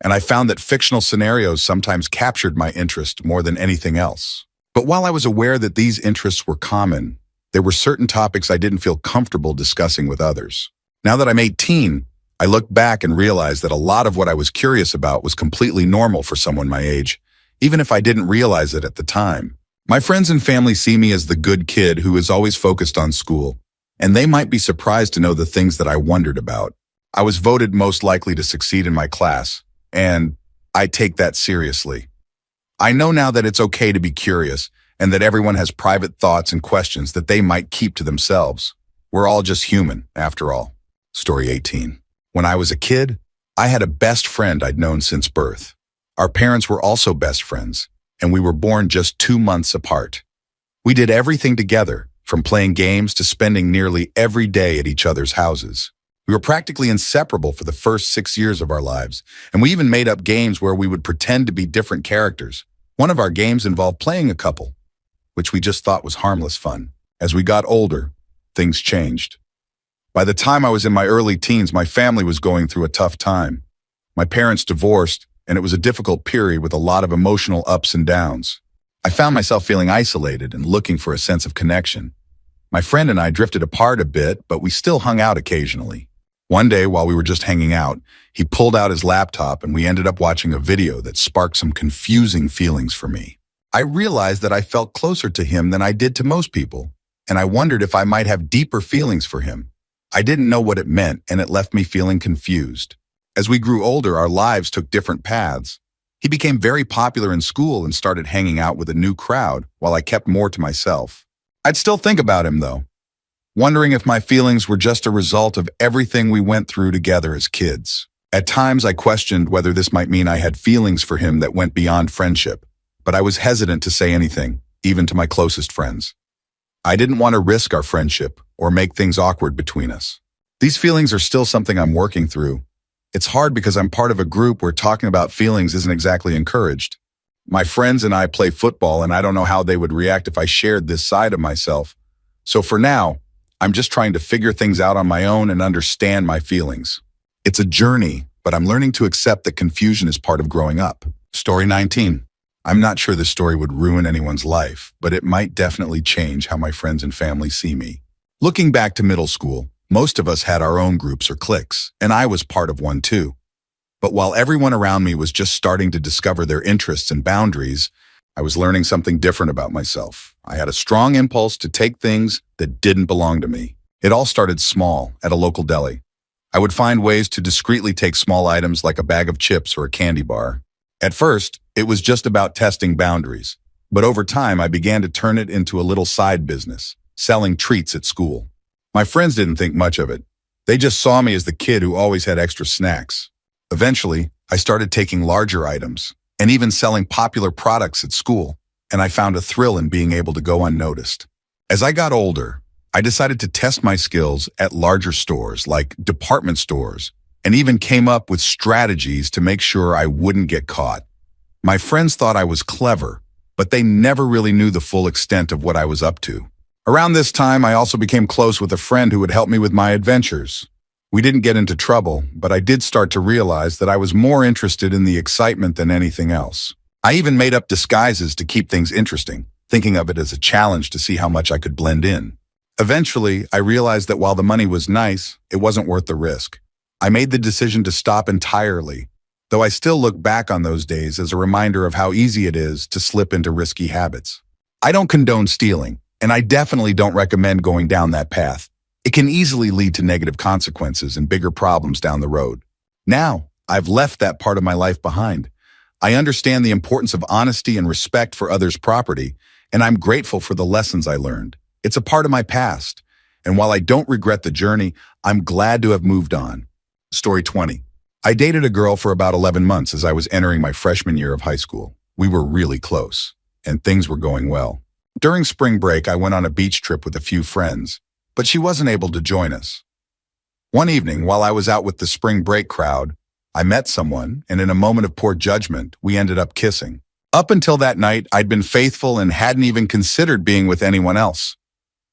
and I found that fictional scenarios sometimes captured my interest more than anything else. But while I was aware that these interests were common, there were certain topics I didn't feel comfortable discussing with others. Now that I'm 18, I look back and realize that a lot of what I was curious about was completely normal for someone my age, even if I didn't realize it at the time. My friends and family see me as the good kid who is always focused on school, and they might be surprised to know the things that I wondered about. I was voted most likely to succeed in my class, and I take that seriously. I know now that it's okay to be curious and that everyone has private thoughts and questions that they might keep to themselves. We're all just human, after all. Story 18. When I was a kid, I had a best friend I'd known since birth. Our parents were also best friends, and we were born just 2 months apart. We did everything together, from playing games to spending nearly every day at each other's houses. We were practically inseparable for the first 6 years of our lives, and we even made up games where we would pretend to be different characters. One of our games involved playing a couple, which we just thought was harmless fun. As we got older, things changed. By the time I was in my early teens, my family was going through a tough time. My parents divorced, and it was a difficult period with a lot of emotional ups and downs. I found myself feeling isolated and looking for a sense of connection. My friend and I drifted apart a bit, but we still hung out occasionally. One day, while we were just hanging out, he pulled out his laptop and we ended up watching a video that sparked some confusing feelings for me. I realized that I felt closer to him than I did to most people, and I wondered if I might have deeper feelings for him. I didn't know what it meant, and it left me feeling confused. As we grew older, our lives took different paths. He became very popular in school and started hanging out with a new crowd, while I kept more to myself. I'd still think about him, though, wondering if my feelings were just a result of everything we went through together as kids. At times, I questioned whether this might mean I had feelings for him that went beyond friendship, but I was hesitant to say anything, even to my closest friends. I didn't want to risk our friendship or make things awkward between us. These feelings are still something I'm working through. It's hard because I'm part of a group where talking about feelings isn't exactly encouraged. My friends and I play football, and I don't know how they would react if I shared this side of myself. So for now, I'm just trying to figure things out on my own and understand my feelings. It's a journey, but I'm learning to accept that confusion is part of growing up. Story 19. I'm not sure this story would ruin anyone's life, but it might definitely change how my friends and family see me. Looking back to middle school, most of us had our own groups or cliques, and I was part of one too. But while everyone around me was just starting to discover their interests and boundaries, I was learning something different about myself. I had a strong impulse to take things that didn't belong to me. It all started small, at a local deli. I would find ways to discreetly take small items like a bag of chips or a candy bar. At first, it was just about testing boundaries, but over time I began to turn it into a little side business, selling treats at school. My friends didn't think much of it. They just saw me as the kid who always had extra snacks. Eventually, I started taking larger items and even selling popular products at school, and I found a thrill in being able to go unnoticed. As I got older, I decided to test my skills at larger stores like department stores, and even came up with strategies to make sure I wouldn't get caught. My friends thought I was clever, but they never really knew the full extent of what I was up to. Around this time, I also became close with a friend who would help me with my adventures. We didn't get into trouble, but I did start to realize that I was more interested in the excitement than anything else. I even made up disguises to keep things interesting, thinking of it as a challenge to see how much I could blend in. Eventually, I realized that while the money was nice, it wasn't worth the risk. I made the decision to stop entirely, though I still look back on those days as a reminder of how easy it is to slip into risky habits. I don't condone stealing, and I definitely don't recommend going down that path. It can easily lead to negative consequences and bigger problems down the road. Now, I've left that part of my life behind. I understand the importance of honesty and respect for others' property, and I'm grateful for the lessons I learned. It's a part of my past, and while I don't regret the journey, I'm glad to have moved on. Story 20. I dated a girl for about 11 months as I was entering my freshman year of high school. We were really close, and things were going well. During spring break, I went on a beach trip with a few friends, but she wasn't able to join us. One evening, while I was out with the spring break crowd, I met someone, and in a moment of poor judgment, we ended up kissing. Up until that night, I'd been faithful and hadn't even considered being with anyone else.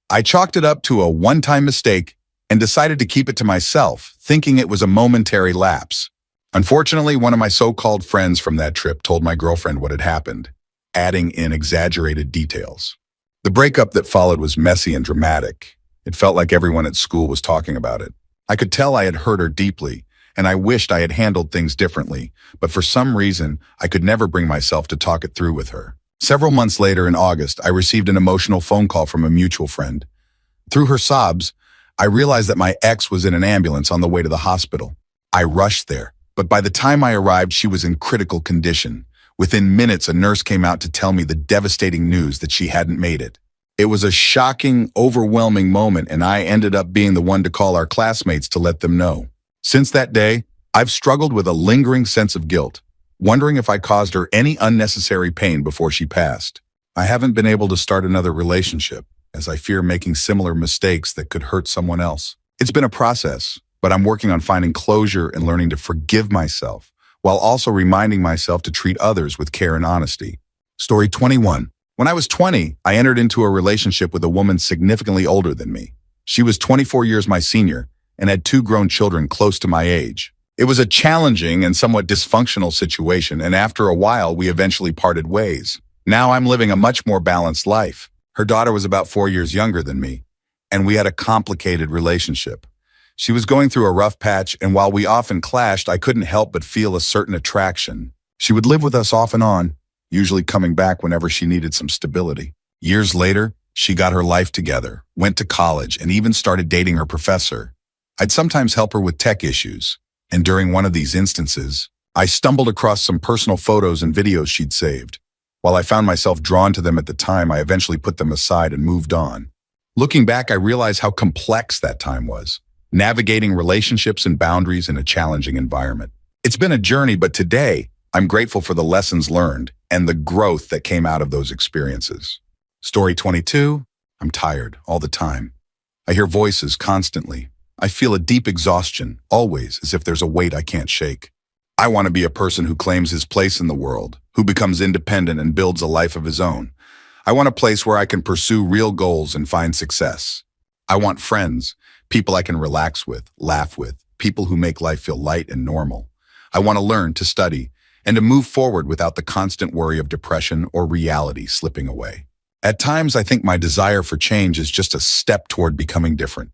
I chalked it up to a one-time mistake and decided to keep it to myself, thinking it was a momentary lapse. Unfortunately, one of my so-called friends from that trip told my girlfriend what had happened, adding in exaggerated details. The breakup that followed was messy and dramatic. It felt like everyone at school was talking about it. I could tell I had hurt her deeply, and I wished I had handled things differently, but for some reason, I could never bring myself to talk it through with her. Several months later in August, I received an emotional phone call from a mutual friend. Through her sobs, I realized that my ex was in an ambulance on the way to the hospital. I rushed there, but by the time I arrived, she was in critical condition. Within minutes, a nurse came out to tell me the devastating news that she hadn't made it. It was a shocking, overwhelming moment, and I ended up being the one to call our classmates to let them know. Since that day, I've struggled with a lingering sense of guilt, wondering if I caused her any unnecessary pain before she passed. I haven't been able to start another relationship, as I fear making similar mistakes that could hurt someone else. It's been a process, but I'm working on finding closure and learning to forgive myself, while also reminding myself to treat others with care and honesty. Story 21. When I was 20, I entered into a relationship with a woman significantly older than me. She was 24 years my senior and had 2 grown children close to my age. It was a challenging and somewhat dysfunctional situation, and after a while, we eventually parted ways. Now I'm living a much more balanced life. Her daughter was about 4 years younger than me, and we had a complicated relationship. She was going through a rough patch, and while we often clashed, I couldn't help but feel a certain attraction. She would live with us off and on, usually coming back whenever she needed some stability. Years later, she got her life together, went to college, and even started dating her professor. I'd sometimes help her with tech issues, and during one of these instances, I stumbled across some personal photos and videos she'd saved. While I found myself drawn to them at the time, I eventually put them aside and moved on. Looking back, I realized how complex that time was, navigating relationships and boundaries in a challenging environment. It's been a journey, but today, I'm grateful for the lessons learned and the growth that came out of those experiences. Story 22. I'm tired all the time. I hear voices constantly. I feel a deep exhaustion, always, as if there's a weight I can't shake. I want to be a person who claims his place in the world, who becomes independent and builds a life of his own. I want a place where I can pursue real goals and find success. I want friends, people I can relax with, laugh with, people who make life feel light and normal. I want to learn, to study, and to move forward without the constant worry of depression or reality slipping away. At times, I think my desire for change is just a step toward becoming different.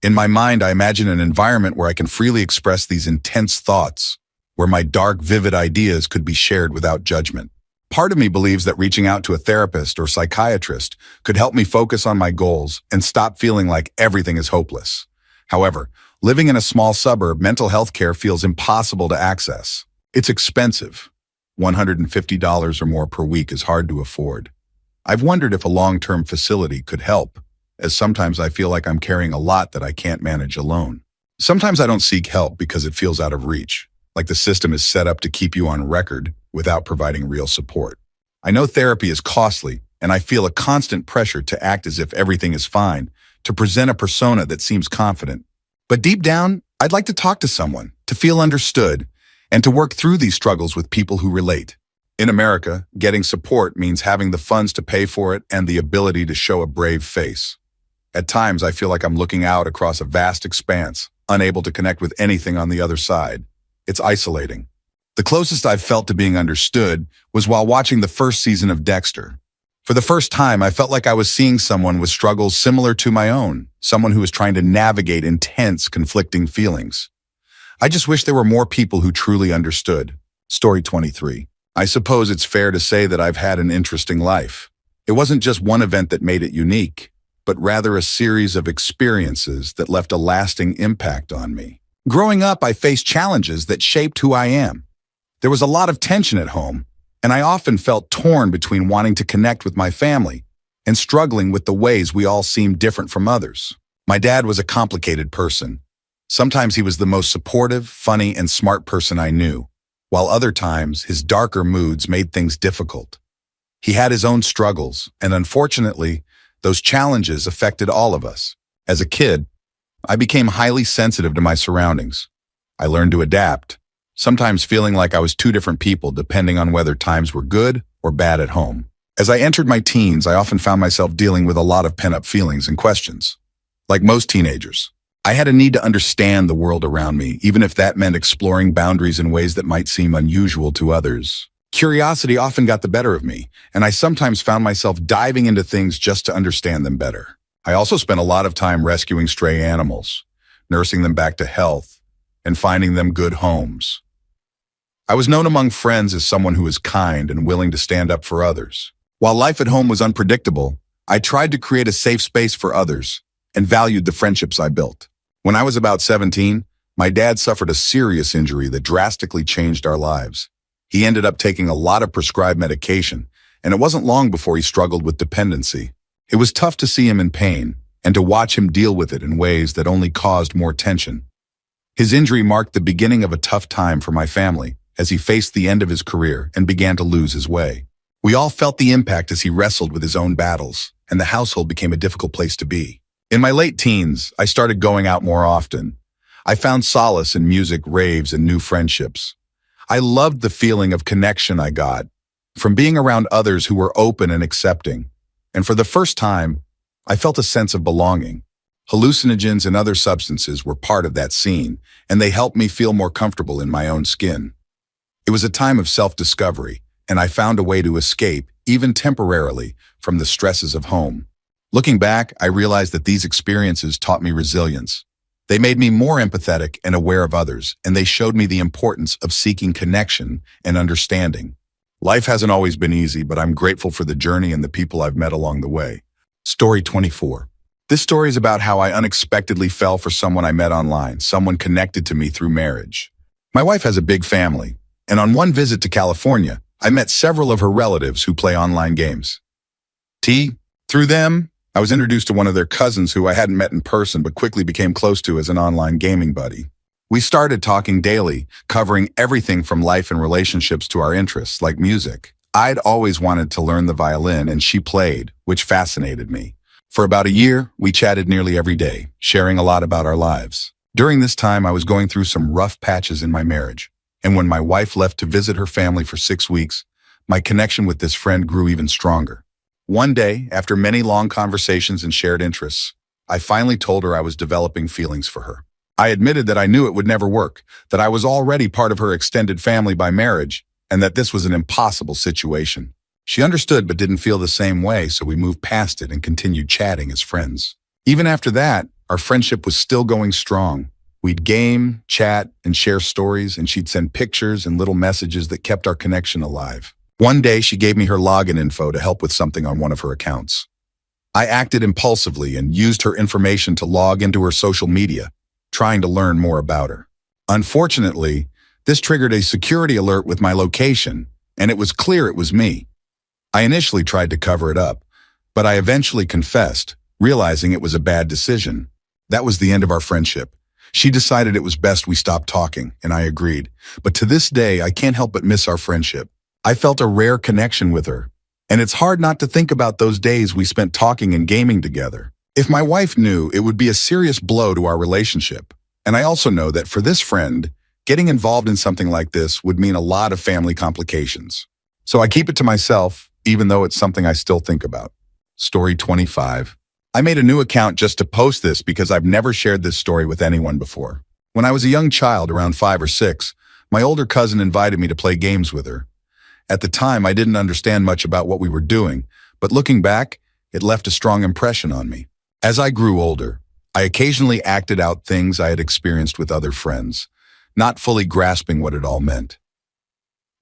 In my mind, I imagine an environment where I can freely express these intense thoughts, where my dark, vivid ideas could be shared without judgment. Part of me believes that reaching out to a therapist or psychiatrist could help me focus on my goals and stop feeling like everything is hopeless. However, living in a small suburb, mental health care feels impossible to access. It's expensive. $150 or more per week is hard to afford. I've wondered if a long-term facility could help, as sometimes I feel like I'm carrying a lot that I can't manage alone. Sometimes I don't seek help because it feels out of reach, like the system is set up to keep you on record without providing real support. I know therapy is costly, and I feel a constant pressure to act as if everything is fine, to present a persona that seems confident. But deep down, I'd like to talk to someone, to feel understood, and to work through these struggles with people who relate. In America, getting support means having the funds to pay for it and the ability to show a brave face. At times, I feel like I'm looking out across a vast expanse, unable to connect with anything on the other side. It's isolating. The closest I've felt to being understood was while watching the first season of Dexter. For the first time, I felt like I was seeing someone with struggles similar to my own, someone who was trying to navigate intense, conflicting feelings. I just wish there were more people who truly understood. Story 23. I suppose it's fair to say that I've had an interesting life. It wasn't just one event that made it unique, but rather a series of experiences that left a lasting impact on me. Growing up, I faced challenges that shaped who I am. There was a lot of tension at home, and I often felt torn between wanting to connect with my family and struggling with the ways we all seemed different from others. My dad was a complicated person. Sometimes he was the most supportive, funny, and smart person I knew, while other times his darker moods made things difficult. He had his own struggles, and unfortunately, those challenges affected all of us. As a kid, I became highly sensitive to my surroundings. I learned to adapt, sometimes feeling like I was two different people depending on whether times were good or bad at home. As I entered my teens, I often found myself dealing with a lot of pent-up feelings and questions. Like most teenagers, I had a need to understand the world around me, even if that meant exploring boundaries in ways that might seem unusual to others. Curiosity often got the better of me, and I sometimes found myself diving into things just to understand them better. I also spent a lot of time rescuing stray animals, nursing them back to health, and finding them good homes. I was known among friends as someone who was kind and willing to stand up for others. While life at home was unpredictable, I tried to create a safe space for others and valued the friendships I built. When I was about 17, my dad suffered a serious injury that drastically changed our lives. He ended up taking a lot of prescribed medication, and it wasn't long before he struggled with dependency. It was tough to see him in pain and to watch him deal with it in ways that only caused more tension. His injury marked the beginning of a tough time for my family as he faced the end of his career and began to lose his way. We all felt the impact as he wrestled with his own battles, and the household became a difficult place to be. In my late teens, I started going out more often. I found solace in music, raves, and new friendships. I loved the feeling of connection I got from being around others who were open and accepting. And for the first time, I felt a sense of belonging. Hallucinogens and other substances were part of that scene, and they helped me feel more comfortable in my own skin. It was a time of self-discovery, and I found a way to escape, even temporarily, from the stresses of home. Looking back, I realized that these experiences taught me resilience. They made me more empathetic and aware of others, and they showed me the importance of seeking connection and understanding. Life hasn't always been easy, but I'm grateful for the journey and the people I've met along the way. Story 24. This story is about how I unexpectedly fell for someone I met online, someone connected to me through marriage. My wife has a big family, and on one visit to California, I met several of her relatives who play online games. Through them, I was introduced to one of their cousins who I hadn't met in person but quickly became close to as an online gaming buddy. We started talking daily, covering everything from life and relationships to our interests, like music. I'd always wanted to learn the violin, and she played, which fascinated me. For about a year, we chatted nearly every day, sharing a lot about our lives. During this time, I was going through some rough patches in my marriage. And when my wife left to visit her family for 6 weeks, my connection with this friend grew even stronger. One day, after many long conversations and shared interests, I finally told her I was developing feelings for her. I admitted that I knew it would never work, that I was already part of her extended family by marriage, and that this was an impossible situation. She understood but didn't feel the same way, so we moved past it and continued chatting as friends. Even after that, our friendship was still going strong. We'd game, chat, and share stories, and she'd send pictures and little messages that kept our connection alive. One day, she gave me her login info to help with something on one of her accounts. I acted impulsively and used her information to log into her social media, trying to learn more about her. Unfortunately, this triggered a security alert with my location, and it was clear it was me. I initially tried to cover it up, but I eventually confessed, realizing it was a bad decision. That was the end of our friendship. She decided it was best we stopped talking, and I agreed. But to this day, I can't help but miss our friendship. I felt a rare connection with her, and it's hard not to think about those days we spent talking and gaming together. If my wife knew, it would be a serious blow to our relationship. And I also know that for this friend, getting involved in something like this would mean a lot of family complications. So I keep it to myself, even though it's something I still think about. Story 25. I made a new account just to post this because I've never shared this story with anyone before. When I was a young child, around 5 or 6, my older cousin invited me to play games with her. At the time, I didn't understand much about what we were doing, but looking back, it left a strong impression on me. As I grew older, I occasionally acted out things I had experienced with other friends, not fully grasping what it all meant.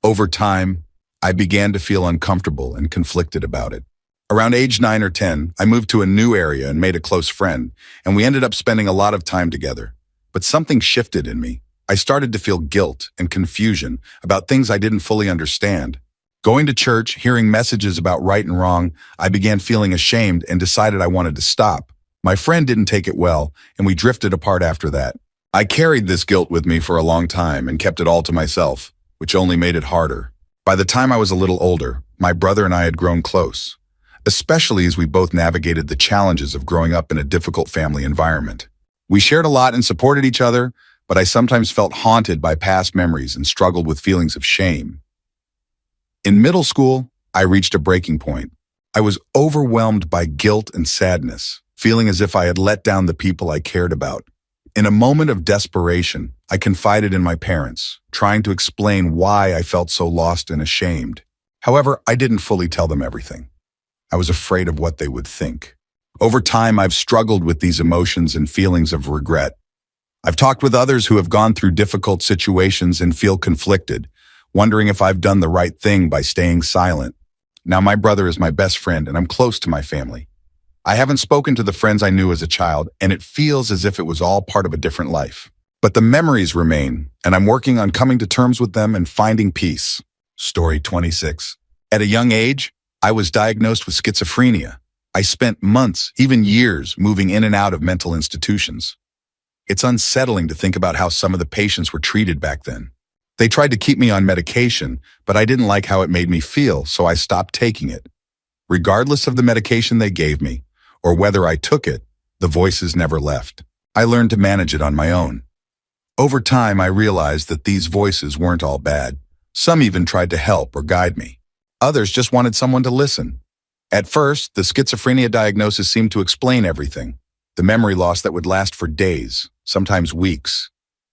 Over time, I began to feel uncomfortable and conflicted about it. Around age 9 or 10, I moved to a new area and made a close friend, and we ended up spending a lot of time together. But something shifted in me. I started to feel guilt and confusion about things I didn't fully understand. Going to church, hearing messages about right and wrong, I began feeling ashamed and decided I wanted to stop. My friend didn't take it well, and we drifted apart after that. I carried this guilt with me for a long time and kept it all to myself, which only made it harder. By the time I was a little older, my brother and I had grown close, especially as we both navigated the challenges of growing up in a difficult family environment. We shared a lot and supported each other, but I sometimes felt haunted by past memories and struggled with feelings of shame. In middle school, I reached a breaking point. I was overwhelmed by guilt and sadness, feeling as if I had let down the people I cared about. In a moment of desperation, I confided in my parents, trying to explain why I felt so lost and ashamed. However, I didn't fully tell them everything. I was afraid of what they would think. Over time, I've struggled with these emotions and feelings of regret. I've talked with others who have gone through difficult situations and feel conflicted, wondering if I've done the right thing by staying silent. Now, my brother is my best friend, and I'm close to my family. I haven't spoken to the friends I knew as a child, and it feels as if it was all part of a different life. But the memories remain, and I'm working on coming to terms with them and finding peace. Story 26. At a young age, I was diagnosed with schizophrenia. I spent months, even years, moving in and out of mental institutions. It's unsettling to think about how some of the patients were treated back then. They tried to keep me on medication, but I didn't like how it made me feel, so I stopped taking it. Regardless of the medication they gave me, or whether I took it, the voices never left. I learned to manage it on my own. Over time, I realized that these voices weren't all bad. Some even tried to help or guide me. Others just wanted someone to listen. At first, the schizophrenia diagnosis seemed to explain everything. The memory loss that would last for days, sometimes weeks.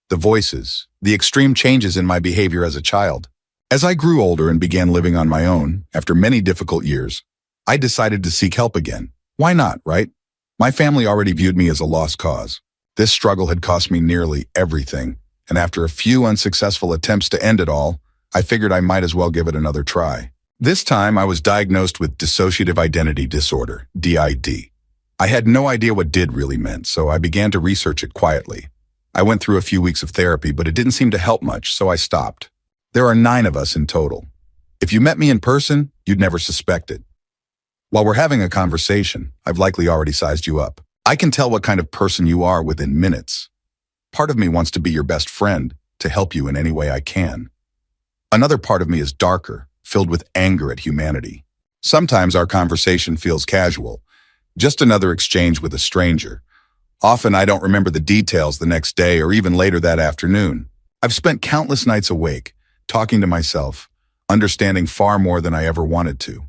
The voices, the extreme changes in my behavior as a child. As I grew older and began living on my own, after many difficult years, I decided to seek help again. Why not, right? My family already viewed me as a lost cause. This struggle had cost me nearly everything, and after a few unsuccessful attempts to end it all, I figured I might as well give it another try. This time, I was diagnosed with dissociative identity disorder, DID. I had no idea what DID really meant, so I began to research it quietly. I went through a few weeks of therapy, but it didn't seem to help much, so I stopped. There are 9 of us in total. If you met me in person, you'd never suspect it. While we're having a conversation, I've likely already sized you up. I can tell what kind of person you are within minutes. Part of me wants to be your best friend, to help you in any way I can. Another part of me is darker, filled with anger at humanity. Sometimes our conversation feels casual, just another exchange with a stranger. Often I don't remember the details the next day or even later that afternoon. I've spent countless nights awake, talking to myself, understanding far more than I ever wanted to.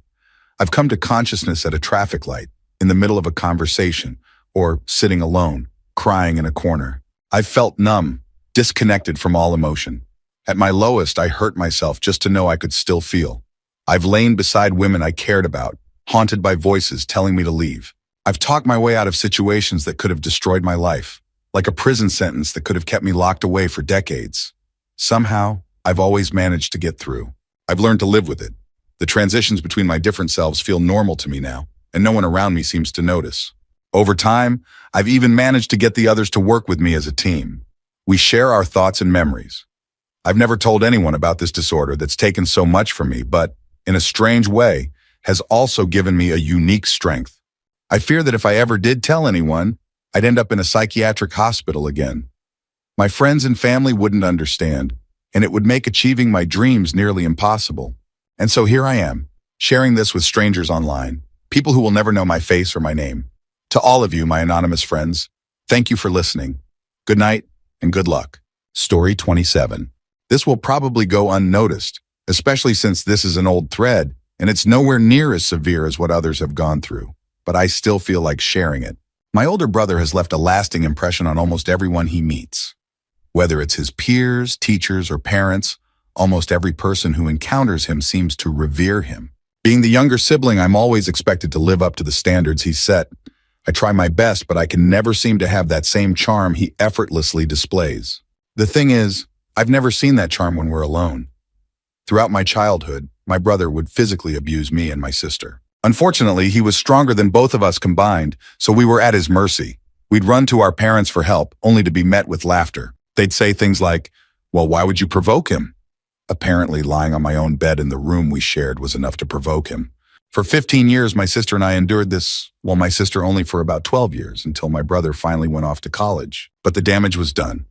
I've come to consciousness at a traffic light, in the middle of a conversation, or sitting alone, crying in a corner. I've felt numb, disconnected from all emotion. At my lowest, I hurt myself just to know I could still feel. I've lain beside women I cared about, haunted by voices telling me to leave. I've talked my way out of situations that could have destroyed my life, like a prison sentence that could have kept me locked away for decades. Somehow, I've always managed to get through. I've learned to live with it. The transitions between my different selves feel normal to me now, and no one around me seems to notice. Over time, I've even managed to get the others to work with me as a team. We share our thoughts and memories. I've never told anyone about this disorder that's taken so much from me, but, in a strange way, has also given me a unique strength. I fear that if I ever did tell anyone, I'd end up in a psychiatric hospital again. My friends and family wouldn't understand, and it would make achieving my dreams nearly impossible. And so here I am, sharing this with strangers online, people who will never know my face or my name. To all of you, my anonymous friends, thank you for listening. Good night and good luck. Story 27. This will probably go unnoticed, especially since this is an old thread and it's nowhere near as severe as what others have gone through. But I still feel like sharing it. My older brother has left a lasting impression on almost everyone he meets. Whether it's his peers, teachers, or parents, almost every person who encounters him seems to revere him. Being the younger sibling, I'm always expected to live up to the standards he set. I try my best, but I can never seem to have that same charm he effortlessly displays. The thing is, I've never seen that charm when we're alone. Throughout my childhood, my brother would physically abuse me and my sister. Unfortunately, he was stronger than both of us combined, so we were at his mercy. We'd run to our parents for help, only to be met with laughter. They'd say things like, "Well, why would you provoke him?" Apparently, lying on my own bed in the room we shared was enough to provoke him. For 15 years, my sister and I endured this, well, my sister only for about 12 years, until my brother finally went off to college. But the damage was done.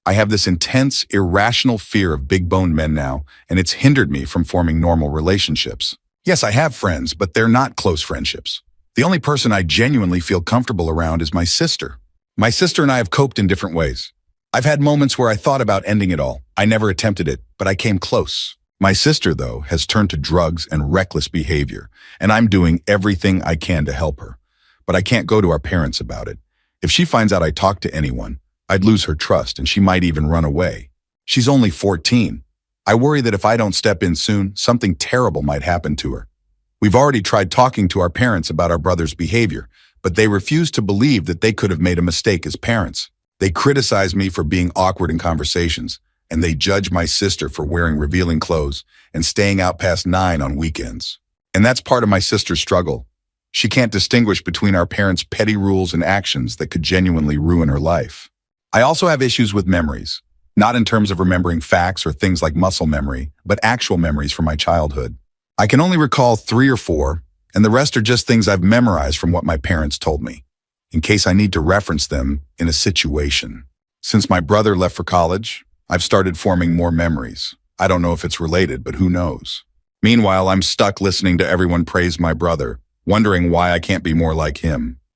I have this intense, irrational fear of big-boned men now, and it's hindered me from forming normal relationships. Yes, I have friends, but they're not close friendships. The only person I genuinely feel comfortable around is my sister. My sister and I have coped in different ways. I've had moments where I thought about ending it all. I never attempted it, but I came close. My sister, though, has turned to drugs and reckless behavior, and I'm doing everything I can to help her. But I can't go to our parents about it. If she finds out I talked to anyone, I'd lose her trust and she might even run away. She's only 14. I worry that if I don't step in soon, something terrible might happen to her. We've already tried talking to our parents about our brother's behavior, but they refuse to believe that they could have made a mistake as parents. They criticize me for being awkward in conversations, and they judge my sister for wearing revealing clothes and staying out past 9 on weekends. And that's part of my sister's struggle. She can't distinguish between our parents' petty rules and actions that could genuinely ruin her life. I also have issues with memories, not in terms of remembering facts or things like muscle memory, but actual memories from my childhood. I can only recall 3 or 4, and the rest are just things I've memorized from what my parents told me, in case I need to reference them in a situation. Since my brother left for college, I've started forming more memories. I don't know if it's related, but who knows? Meanwhile, I'm stuck listening to everyone praise my brother, wondering why I can't be more like him.